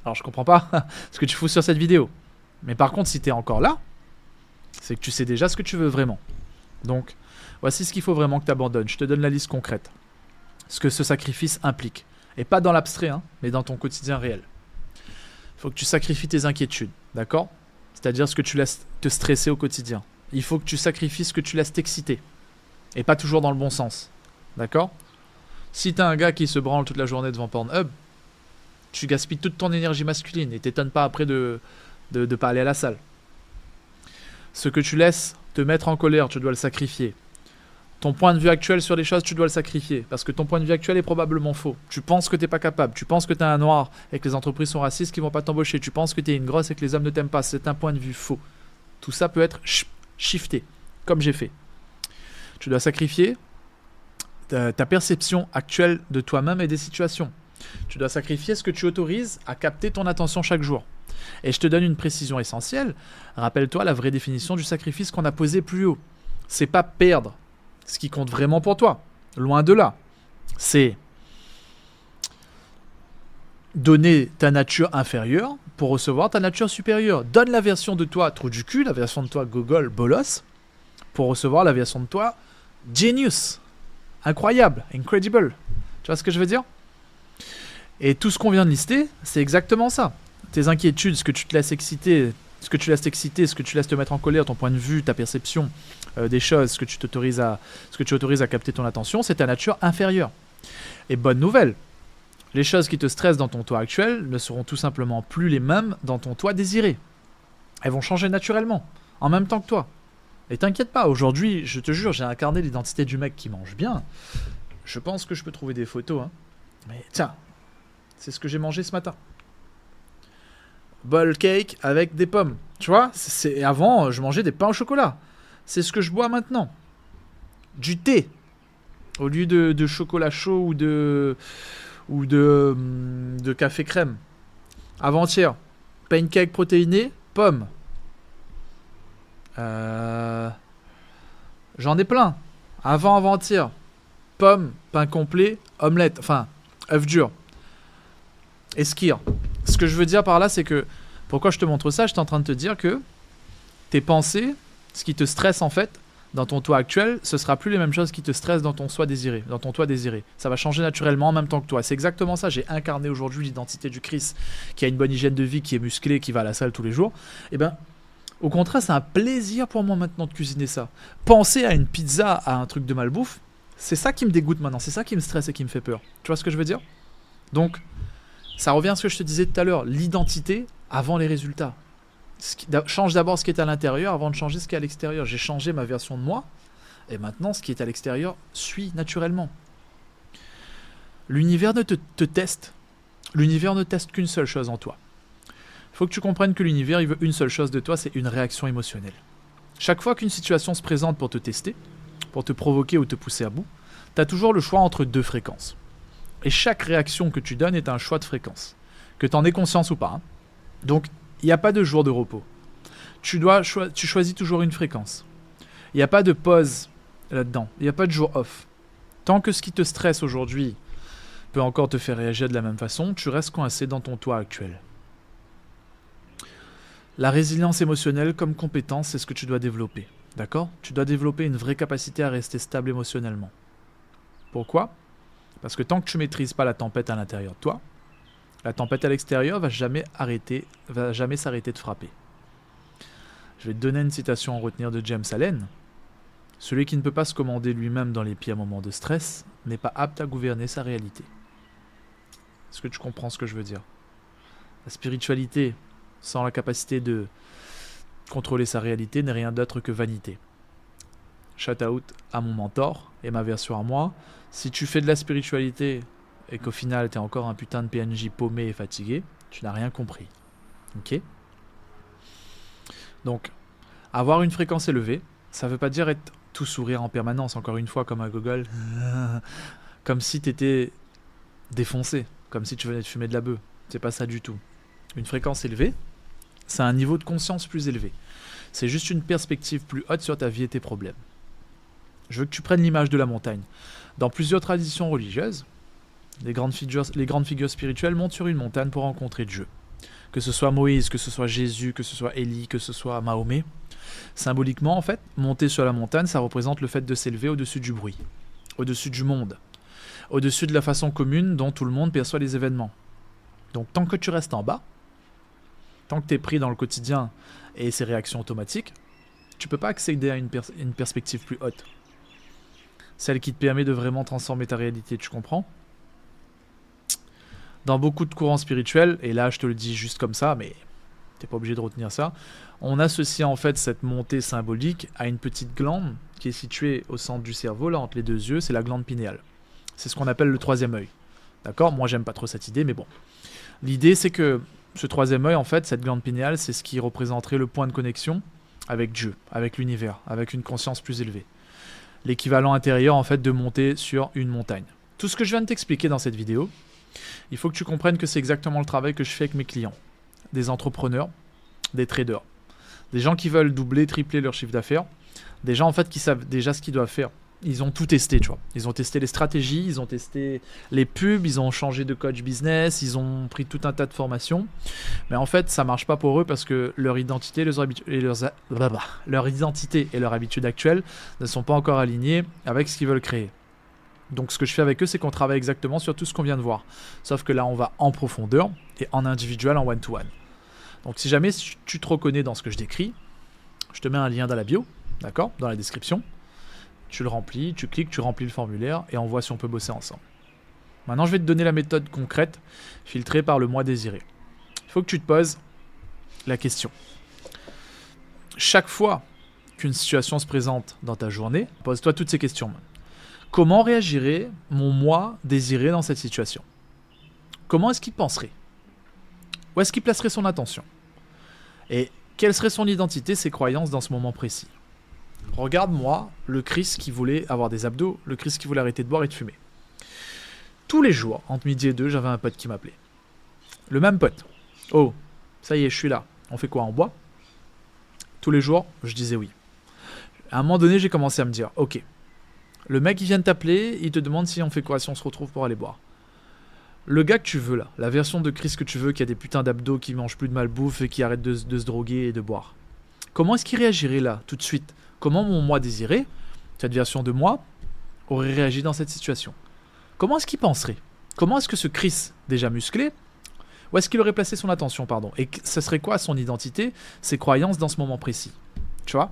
alors je comprends pas ce que tu fous sur cette vidéo. Mais par contre, si t'es encore là, c'est que tu sais déjà ce que tu veux vraiment. Donc, voici ce qu'il faut vraiment que tu abandonnes. Je te donne la liste concrète. Ce que ce sacrifice implique. Et pas dans l'abstrait, hein, mais dans ton quotidien réel. Il faut que tu sacrifies tes inquiétudes, d'accord? C'est-à-dire ce que tu laisses te stresser au quotidien. Il faut que tu sacrifies ce que tu laisses t'exciter. Et pas toujours dans le bon sens. D'accord? Si t'es un gars qui se branle toute la journée devant Pornhub, tu gaspilles toute ton énergie masculine et t'étonnes pas après de pas aller à la salle. Ce que tu laisses te mettre en colère, tu dois le sacrifier. Ton point de vue actuel sur les choses, tu dois le sacrifier. Parce que ton point de vue actuel est probablement faux. Tu penses que t'es pas capable. Tu penses que t'es un noir et que les entreprises sont racistes qui vont pas t'embaucher. Tu penses que t'es une grosse et que les hommes ne t'aiment pas. C'est un point de vue faux. Tout ça peut être shifté, comme j'ai fait. Tu dois sacrifier ta perception actuelle de toi-même et des situations. Tu dois sacrifier ce que tu autorises à capter ton attention chaque jour. Et je te donne une précision essentielle. Rappelle-toi la vraie définition du sacrifice qu'on a posé plus haut. C'est pas perdre ce qui compte vraiment pour toi. Loin de là. C'est donner ta nature inférieure pour recevoir ta nature supérieure. Donne la version de toi trou du cul, la version de toi gogol bolos, pour recevoir la version de toi genius. Incroyable, incredible. Tu vois ce que je veux dire? Et tout ce qu'on vient de lister, c'est exactement ça. Tes inquiétudes, ce que tu te laisses exciter, ce que tu laisses t'exciter, ce que tu laisses te mettre en colère, ton point de vue, ta perception des choses, ce que tu autorises à capter ton attention, c'est ta nature inférieure. Et bonne nouvelle, les choses qui te stressent dans ton toi actuel ne seront tout simplement plus les mêmes dans ton toi désiré. Elles vont changer naturellement, en même temps que toi. Et t'inquiète pas, aujourd'hui, je te jure, j'ai incarné l'identité du mec qui mange bien. Je pense que je peux trouver des photos, hein. Mais tiens, c'est ce que j'ai mangé ce matin. Bol cake avec des pommes. Tu vois, avant, je mangeais des pains au chocolat. C'est ce que je bois maintenant. Du thé. Au lieu de chocolat chaud ou de café crème. Avant-hier, pancake protéiné, pommes. J'en ai plein. Avant-hier, pommes, pain complet, omelette. Enfin, œuf dur. Et skir. Ce que je veux dire par là, c'est que... Pourquoi je te montre ça? Je suis en train de te dire que tes pensées, ce qui te stresse en fait, dans ton toi actuel, ce sera plus les mêmes choses qui te stressent dans ton soi désiré, dans ton toi désiré. Ça va changer naturellement en même temps que toi. C'est exactement ça. J'ai incarné aujourd'hui l'identité du Chris, qui a une bonne hygiène de vie, qui est musclé, qui va à la salle tous les jours. Et ben, au contraire, c'est un plaisir pour moi maintenant de cuisiner ça. Penser à une pizza, à un truc de malbouffe, c'est ça qui me dégoûte maintenant. C'est ça qui me stresse et qui me fait peur. Tu vois ce que je veux dire? Donc, ça revient à ce que je te disais tout à l'heure. L'identité avant les résultats. Change d'abord ce qui est à l'intérieur avant de changer ce qui est à l'extérieur. J'ai changé ma version de moi et maintenant ce qui est à l'extérieur suit naturellement. L'univers ne te teste. L'univers ne teste qu'une seule chose en toi. Il faut que tu comprennes que l'univers, il veut une seule chose de toi, c'est une réaction émotionnelle. Chaque fois qu'une situation se présente pour te tester, pour te provoquer ou te pousser à bout, tu as toujours le choix entre deux fréquences. Et chaque réaction que tu donnes est un choix de fréquence. Que tu en aies conscience ou pas. Hein. Donc, il n'y a pas de jour de repos. Tu choisis toujours une fréquence. Il n'y a pas de pause là-dedans. Il n'y a pas de jour off. Tant que ce qui te stresse aujourd'hui peut encore te faire réagir de la même façon, tu restes coincé dans ton toi actuel. La résilience émotionnelle comme compétence, c'est ce que tu dois développer. D'accord? Tu dois développer une vraie capacité à rester stable émotionnellement. Pourquoi? Parce que tant que tu ne maîtrises pas la tempête à l'intérieur de toi, la tempête à l'extérieur va jamais s'arrêter de frapper. Je vais te donner une citation à retenir de James Allen. Celui qui ne peut pas se commander lui-même dans les pieds à un moment de stress n'est pas apte à gouverner sa réalité. Est-ce que tu comprends ce que je veux dire? La spiritualité, sans la capacité de contrôler sa réalité, n'est rien d'autre que vanité. Shout out à mon mentor et ma version à moi. Si tu fais de la spiritualité et qu'au final t'es encore un putain de PNJ paumé et fatigué, tu n'as rien compris. Ok? Donc, avoir une fréquence élevée, ça veut pas dire être tout sourire en permanence, encore une fois, comme un gogol. Comme si t'étais défoncé, comme si tu venais de fumer de la bœuf. C'est pas ça du tout. Une fréquence élevée, c'est un niveau de conscience plus élevé. C'est juste une perspective plus haute sur ta vie et tes problèmes. Je veux que tu prennes l'image de la montagne. Dans plusieurs traditions religieuses, les grandes figures spirituelles montent sur une montagne pour rencontrer Dieu. Que ce soit Moïse, que ce soit Jésus, que ce soit Élie, que ce soit Mahomet. Symboliquement, en fait, monter sur la montagne, ça représente le fait de s'élever au-dessus du bruit, au-dessus du monde, au-dessus de la façon commune dont tout le monde perçoit les événements. Donc tant que tu restes en bas, tant que tu es pris dans le quotidien et ses réactions automatiques, tu ne peux pas accéder à une perspective plus haute. Celle qui te permet de vraiment transformer ta réalité, tu comprends? Dans beaucoup de courants spirituels, et là je te le dis juste comme ça, mais t'es pas obligé de retenir ça, on associe en fait cette montée symbolique à une petite glande qui est située au centre du cerveau, là entre les deux yeux, c'est la glande pinéale. C'est ce qu'on appelle le troisième œil. D'accord? Moi j'aime pas trop cette idée, mais bon. L'idée c'est que ce troisième œil, en fait, cette glande pinéale, c'est ce qui représenterait le point de connexion avec Dieu, avec l'univers, avec une conscience plus élevée. L'équivalent intérieur en fait de monter sur une montagne. Tout ce que je viens de t'expliquer dans cette vidéo, il faut que tu comprennes que c'est exactement le travail que je fais avec mes clients. Des entrepreneurs, des traders, des gens qui veulent doubler, tripler leur chiffre d'affaires, des gens en fait qui savent déjà ce qu'ils doivent faire. Ils ont tout testé, tu vois. Ils ont testé les stratégies, ils ont testé les pubs, ils ont changé de coach business, ils ont pris tout un tas de formations. Mais en fait, ça marche pas pour eux parce que leur identité leur identité et leur habitude actuelle ne sont pas encore alignées avec ce qu'ils veulent créer. Donc ce que je fais avec eux, c'est qu'on travaille exactement sur tout ce qu'on vient de voir. Sauf que là, on va en profondeur et en individuel, en one-to-one. Donc si jamais tu te reconnais dans ce que je décris, je te mets un lien dans la bio, d'accord, dans la description. Tu le remplis, tu cliques, tu remplis le formulaire et on voit si on peut bosser ensemble. Maintenant, je vais te donner la méthode concrète, filtrée par le moi désiré. Il faut que tu te poses la question. Chaque fois qu'une situation se présente dans ta journée, pose-toi toutes ces questions. Comment réagirait mon moi désiré dans cette situation? Comment est-ce qu'il penserait? Où est-ce qu'il placerait son attention? Et quelle serait son identité, ses croyances dans ce moment précis? Regarde-moi le Chris qui voulait avoir des abdos, le Chris qui voulait arrêter de boire et de fumer. Tous les jours, entre midi et 2, j'avais un pote qui m'appelait. Le même pote. Oh, ça y est, je suis là. On fait quoi, on boit? Tous les jours, je disais oui. À un moment donné, j'ai commencé à me dire, ok, le mec il vient de t'appeler, il te demande si on fait quoi, si on se retrouve pour aller boire. Le gars que tu veux là, la version de Chris que tu veux, qui a des putains d'abdos, qui mange plus de malbouffe et qui arrête de se droguer et de boire. comment est-ce qu'il réagirait là, tout de suite? Comment mon moi désiré, cette version de moi, aurait réagi dans cette situation? Comment est-ce qu'il penserait? Comment est-ce que ce Chris, déjà musclé, où est-ce qu'il aurait placé son attention, pardon? Et ce serait quoi son identité, ses croyances dans ce moment précis? Tu vois?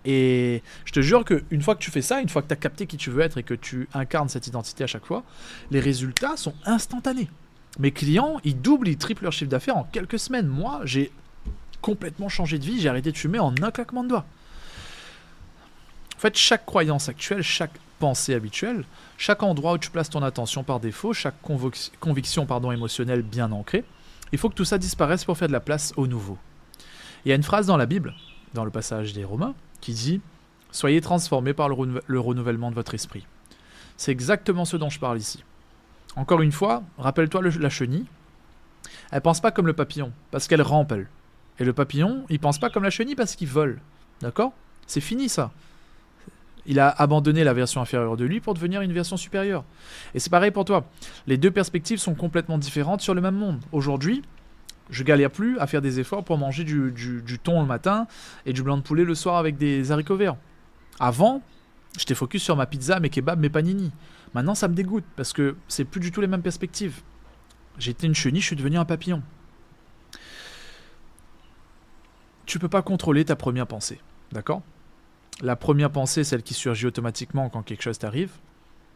Et je te jure qu'une fois que tu fais ça, une fois que tu as capté qui tu veux être et que tu incarnes cette identité à chaque fois, les résultats sont instantanés. Mes clients, ils doublent, ils triplent leur chiffre d'affaires en quelques semaines. Moi, j'ai complètement changé de vie, j'ai arrêté de fumer en un claquement de doigts. En fait, chaque croyance actuelle, chaque pensée habituelle, chaque endroit où tu places ton attention par défaut, chaque conviction émotionnelle bien ancrée, il faut que tout ça disparaisse pour faire de la place au nouveau. Il y a une phrase dans la Bible, dans le passage des Romains, qui dit « Soyez transformés par le renouvellement de votre esprit ». C'est exactement ce dont je parle ici. Encore une fois, rappelle-toi la chenille, elle pense pas comme le papillon, parce qu'elle rampe, elle. Et le papillon, il pense pas comme la chenille parce qu'il vole. D'accord? C'est fini ça. Il a abandonné la version inférieure de lui pour devenir une version supérieure. Et c'est pareil pour toi. Les deux perspectives sont complètement différentes sur le même monde. Aujourd'hui, je galère plus à faire des efforts pour manger du thon le matin et du blanc de poulet le soir avec des haricots verts. Avant, j'étais focus sur ma pizza, mes kebabs, mes panini. Maintenant, ça me dégoûte parce que c'est plus du tout les mêmes perspectives. J'étais une chenille, je suis devenu un papillon. Tu peux pas contrôler ta première pensée, d'accord? La première pensée, celle qui surgit automatiquement quand quelque chose t'arrive,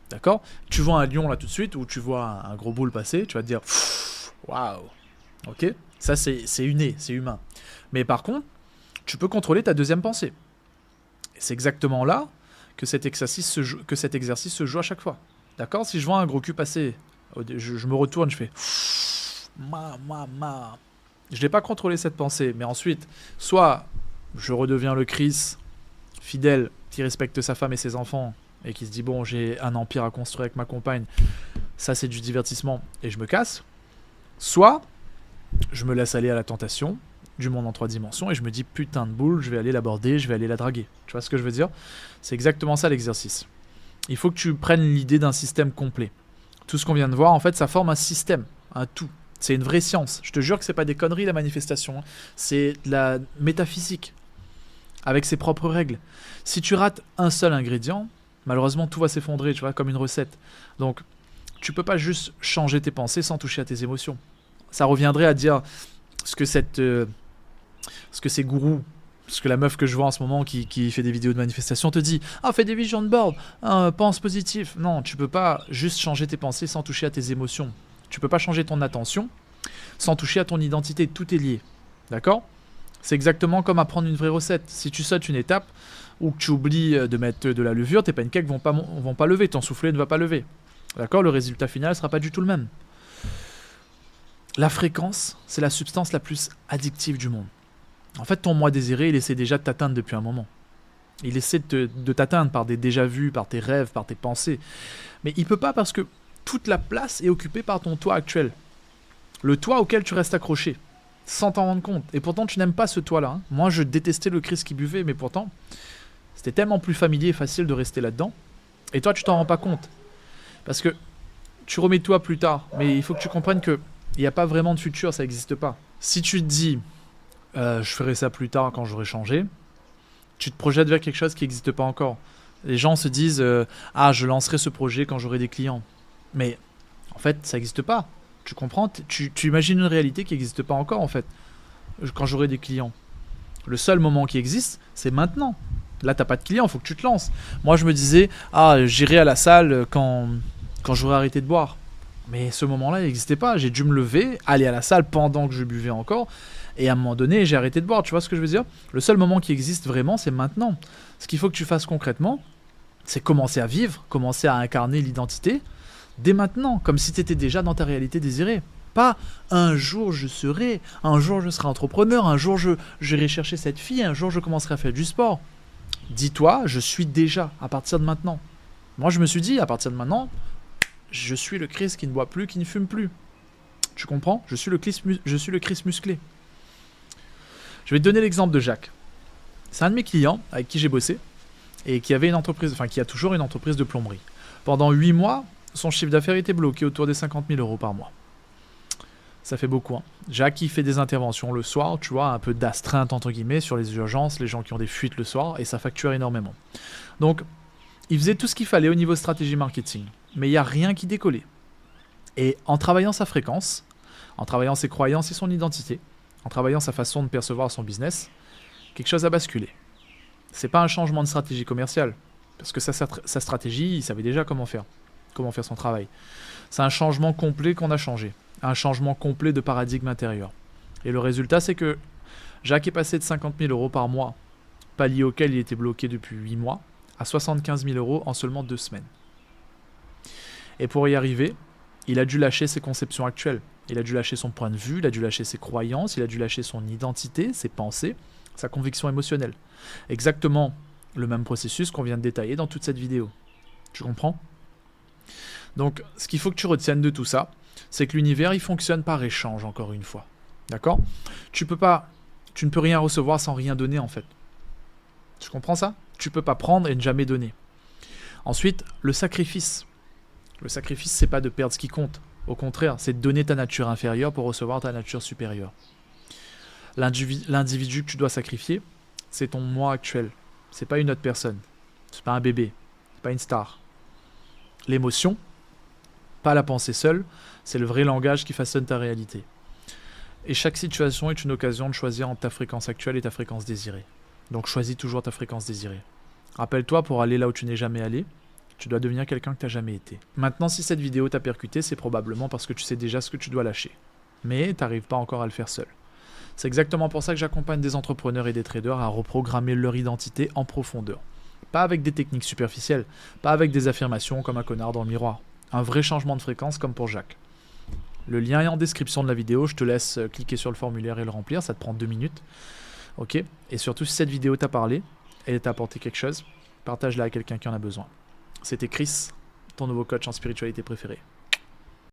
d'accord? Tu vois un lion là tout de suite ou tu vois un gros boule passer, tu vas te dire waouh, ok? Ça c'est inné, c'est humain. Mais par contre, tu peux contrôler ta deuxième pensée. Et c'est exactement là que cet exercice se joue à chaque fois, d'accord? Si je vois un gros cul passer, je me retourne, je fais je n'ai pas contrôlé cette pensée, mais ensuite, soit je redeviens le Chris fidèle qui respecte sa femme et ses enfants et qui se dit bon, j'ai un empire à construire avec ma compagne, ça c'est du divertissement et je me casse, soit je me laisse aller à la tentation du monde en 3 dimensions et je me dis putain de boule, je vais aller l'aborder, je vais aller la draguer. Tu vois ce que je veux dire? C'est exactement ça l'exercice. Il faut que tu prennes l'idée d'un système complet. Tout ce qu'on vient de voir, en fait, ça forme un système, un tout. C'est une vraie science. Je te jure que c'est pas des conneries la manifestation. Hein. C'est de la métaphysique. Avec ses propres règles. Si tu rates un seul ingrédient, malheureusement tout va s'effondrer, tu vois, comme une recette. Donc, tu peux pas juste changer tes pensées sans toucher à tes émotions. Ça reviendrait à dire ce que ces gourous, ce que la meuf que je vois en ce moment qui fait des vidéos de manifestation te dit « Ah, fais des vision board, pense positif ». Non, tu peux pas juste changer tes pensées sans toucher à tes émotions. Tu peux pas changer ton attention sans toucher à ton identité. Tout est lié. D'accord? C'est exactement comme apprendre une vraie recette. Si tu sautes une étape ou que tu oublies de mettre de la levure, tes pancakes vont pas lever, ton soufflet ne va pas lever. D'accord? Le résultat final ne sera pas du tout le même. La fréquence, c'est la substance la plus addictive du monde. En fait, ton moi désiré, il essaie déjà de t'atteindre depuis un moment. Il essaie de t'atteindre par des déjà-vus, par tes rêves, par tes pensées. Mais il peut pas parce que toute la place est occupée par ton toi actuel. Le toi auquel tu restes accroché, sans t'en rendre compte. Et pourtant, tu n'aimes pas ce toi-là. Hein. Moi, je détestais le Chris qui buvait, mais pourtant, c'était tellement plus familier et facile de rester là-dedans. Et toi, tu t'en rends pas compte. Parce que tu remets toi plus tard. Mais il faut que tu comprennes qu'il n'y a pas vraiment de futur, ça n'existe pas. Si tu te dis, je ferai ça plus tard quand j'aurai changé, tu te projettes vers quelque chose qui n'existe pas encore. Les gens se disent, je lancerai ce projet quand j'aurai des clients. Mais en fait, ça n'existe pas. Tu comprends? Tu imagines une réalité qui n'existe pas encore, en fait, quand j'aurai des clients. Le seul moment qui existe, c'est maintenant. Là, t'as pas de clients, il faut que tu te lances. Moi, je me disais, j'irai à la salle quand j'aurai arrêté de boire. Mais ce moment-là, il n'existait pas. J'ai dû me lever, aller à la salle pendant que je buvais encore, et à un moment donné, j'ai arrêté de boire. Tu vois ce que je veux dire? Le seul moment qui existe vraiment, c'est maintenant. Ce qu'il faut que tu fasses concrètement, c'est commencer à vivre, commencer à incarner l'identité, dès maintenant, comme si tu étais déjà dans ta réalité désirée. Pas un jour je serai entrepreneur, un jour j'irai chercher cette fille, un jour je commencerai à faire du sport. Dis-toi, je suis déjà à partir de maintenant. Moi je me suis dit, à partir de maintenant, je suis le Chris qui ne boit plus, qui ne fume plus. Tu comprends? Je suis le Chris musclé. Je vais te donner l'exemple de Jacques. C'est un de mes clients avec qui j'ai bossé et qui avait une entreprise, qui a toujours une entreprise de plomberie. Pendant 8 mois, son chiffre d'affaires était bloqué autour des 50 000 € par mois. Ça fait beaucoup. Hein. Jacques, il fait des interventions le soir, tu vois, un peu d'astreinte entre guillemets sur les urgences, les gens qui ont des fuites le soir, et ça facture énormément. Donc, il faisait tout ce qu'il fallait au niveau stratégie marketing, mais il n'y a rien qui décollait. Et en travaillant sa fréquence, en travaillant ses croyances et son identité, en travaillant sa façon de percevoir son business, quelque chose a basculé. C'est pas un changement de stratégie commerciale, parce que sa stratégie, il savait déjà comment faire son travail. C'est un changement complet qu'on a changé. Un changement complet de paradigme intérieur. Et le résultat, c'est que Jacques est passé de 50 000 euros par mois, palier auquel il était bloqué depuis 8 mois, à 75 000 euros en seulement 2 semaines. Et pour y arriver, il a dû lâcher ses conceptions actuelles. Il a dû lâcher son point de vue, il a dû lâcher ses croyances, il a dû lâcher son identité, ses pensées, sa conviction émotionnelle. Exactement le même processus qu'on vient de détailler dans toute cette vidéo. Tu comprends ? Donc, ce qu'il faut que tu retiennes de tout ça, c'est que l'univers, il fonctionne par échange, encore une fois. D'accord ? Tu ne peux rien recevoir sans rien donner, en fait. Tu comprends ça ? Tu peux pas prendre et ne jamais donner. Ensuite, le sacrifice. Le sacrifice, c'est pas de perdre ce qui compte. Au contraire, c'est de donner ta nature inférieure pour recevoir ta nature supérieure. L'individu que tu dois sacrifier, c'est ton moi actuel. C'est pas une autre personne. C'est pas un bébé. C'est pas une star. L'émotion, pas la pensée seule, c'est le vrai langage qui façonne ta réalité. Et chaque situation est une occasion de choisir entre ta fréquence actuelle et ta fréquence désirée. Donc choisis toujours ta fréquence désirée. Rappelle-toi, pour aller là où tu n'es jamais allé, tu dois devenir quelqu'un que tu n'as jamais été. Maintenant, si cette vidéo t'a percuté, c'est probablement parce que tu sais déjà ce que tu dois lâcher. Mais tu n'arrives pas encore à le faire seul. C'est exactement pour ça que j'accompagne des entrepreneurs et des traders à reprogrammer leur identité en profondeur. Pas avec des techniques superficielles, pas avec des affirmations comme un connard dans le miroir. Un vrai changement de fréquence comme pour Jacques. Le lien est en description de la vidéo, je te laisse cliquer sur le formulaire et le remplir, ça te prend 2 minutes. Ok ? Et surtout, si cette vidéo t'a parlé et t'a apporté quelque chose, partage-la à quelqu'un qui en a besoin. C'était Chris, ton nouveau coach en spiritualité préféré.